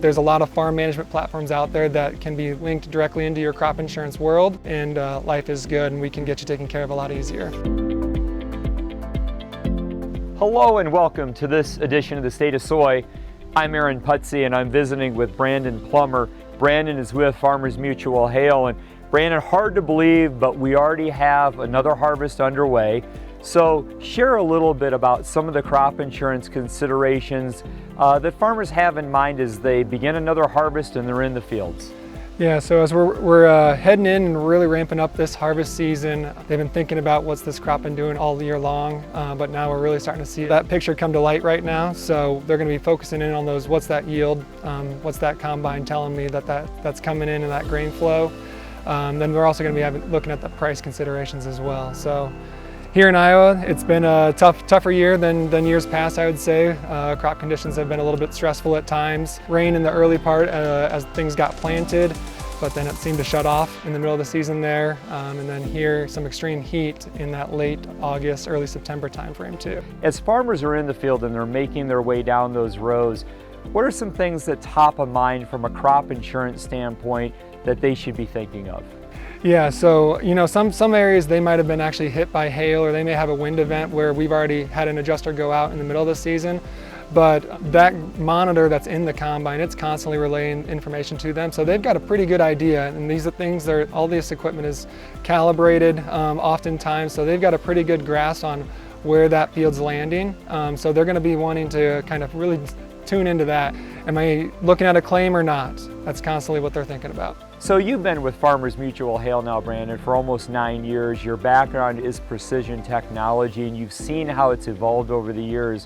There's a lot of farm management platforms out there that can be linked directly into your crop insurance world, and life is good, and we can get you taken care of a lot easier. Hello and welcome to this edition of the State of Soy. I'm Aaron Putsey and I'm visiting with Brandon Plummer. Brandon is with Farmers Mutual Hale, and Brandon, hard to believe, but we already have another harvest underway. So share a little bit about some of the crop insurance considerations that farmers have in mind as they begin another harvest and they're in the fields. Yeah, so as we're heading in and really ramping up this harvest season, they've been thinking about what's this crop been doing all year long, but now we're really starting to see that picture come to light right now. So they're going to be focusing in on those, what's that yield, what's that combine telling me that's coming in and that grain flow. Then we're also going to be looking at the price considerations as well. So here in Iowa, it's been a tougher year than years past, I would say. Crop conditions have been a little bit stressful at times. Rain in the early part as things got planted, but then it seemed to shut off in the middle of the season there. And then here, some extreme heat in that late August, early September timeframe too. As farmers are in the field and they're making their way down those rows, what are some things that top of mind from a crop insurance standpoint that they should be thinking of? Yeah, so some areas they might have been actually hit by hail, or they may have a wind event where we've already had an adjuster go out in the middle of the season. But that monitor that's in the combine, it's constantly relaying information to them. So they've got a pretty good idea, and these are things all this equipment is calibrated oftentimes, so they've got a pretty good grasp on where that field's landing. So they're gonna be wanting to kind of really tune into that. Am I looking at a claim or not? That's constantly what they're thinking about. So you've been with Farmers Mutual Hale now, Brandon, for almost 9 years. Your background is precision technology, and you've seen how it's evolved over the years.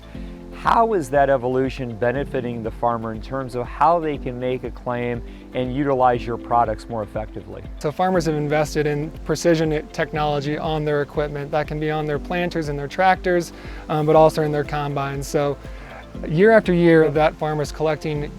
How is that evolution benefiting the farmer in terms of how they can make a claim and utilize your products more effectively? So farmers have invested in precision technology on their equipment. That can be on their planters and their tractors, but also in their combines. So year after year, that farmer is collecting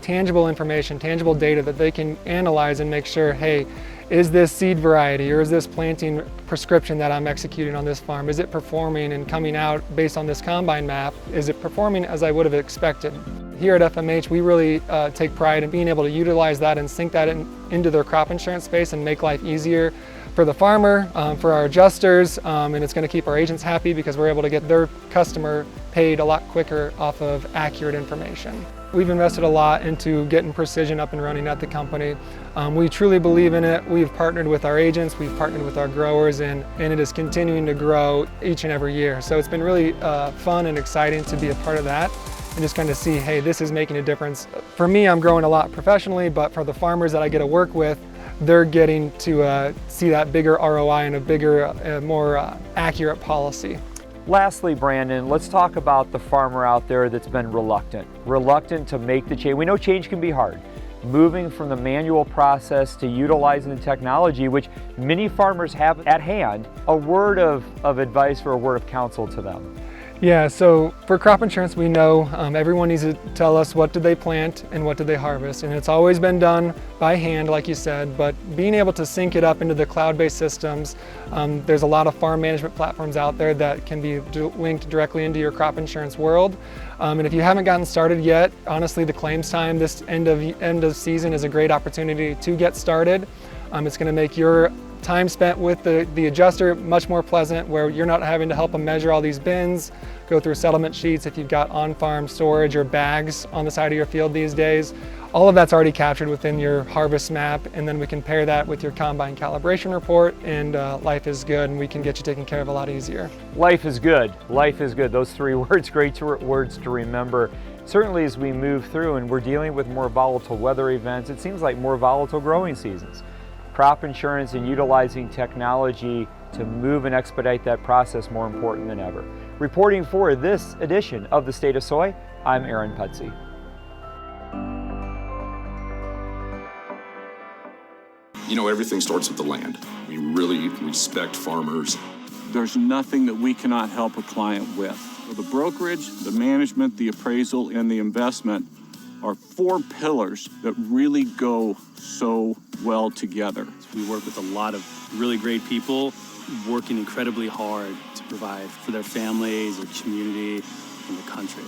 tangible information, tangible data that they can analyze and make sure, hey, is this seed variety or is this planting prescription that I'm executing on this farm, is it performing and coming out based on this combine map? Is it performing as I would have expected? Here at FMH, we really take pride in being able to utilize that and sync that into their crop insurance space and make life easier for the farmer, for our adjusters, and it's going to keep our agents happy because we're able to get their customer paid a lot quicker off of accurate information. We've invested a lot into getting precision up and running at the company. We truly believe in it. We've partnered with our agents, we've partnered with our growers, and it is continuing to grow each and every year. So it's been really fun and exciting to be a part of that and just kind of see, hey, this is making a difference. For me, I'm growing a lot professionally, but for the farmers that I get to work with, they're getting to see that bigger ROI and a bigger, more accurate policy. Lastly, Brandon, let's talk about the farmer out there that's been reluctant to make the change. We know change can be hard. Moving from the manual process to utilizing the technology, which many farmers have at hand, a word of advice or a word of counsel to them. Yeah, so for crop insurance, we know everyone needs to tell us what did they plant and what did they harvest. And it's always been done by hand, like you said, but being able to sync it up into the cloud-based systems, there's a lot of farm management platforms out there that can be linked directly into your crop insurance world. And if you haven't gotten started yet, honestly, the claims time this end of season is a great opportunity to get started. It's going to make your time spent with the adjuster much more pleasant, where you're not having to help them measure all these bins, go through settlement sheets if you've got on-farm storage or bags on the side of your field these days. All of that's already captured within your harvest map, and then we can pair that with your combine calibration report, and life is good, and we can get you taken care of a lot easier. Life is good. Life is good. Those three words, great words to remember. Certainly as we move through and we're dealing with more volatile weather events, it seems like more volatile growing seasons. Crop insurance and utilizing technology to move and expedite that process more important than ever. Reporting for this edition of the State of Soy, I'm Aaron Putsey. You know, everything starts with the land. We really respect farmers. There's nothing that we cannot help a client with. The brokerage, the management, the appraisal, and the investment are four pillars that really go so well together. We work with a lot of really great people working incredibly hard to provide for their families, their community, and the country.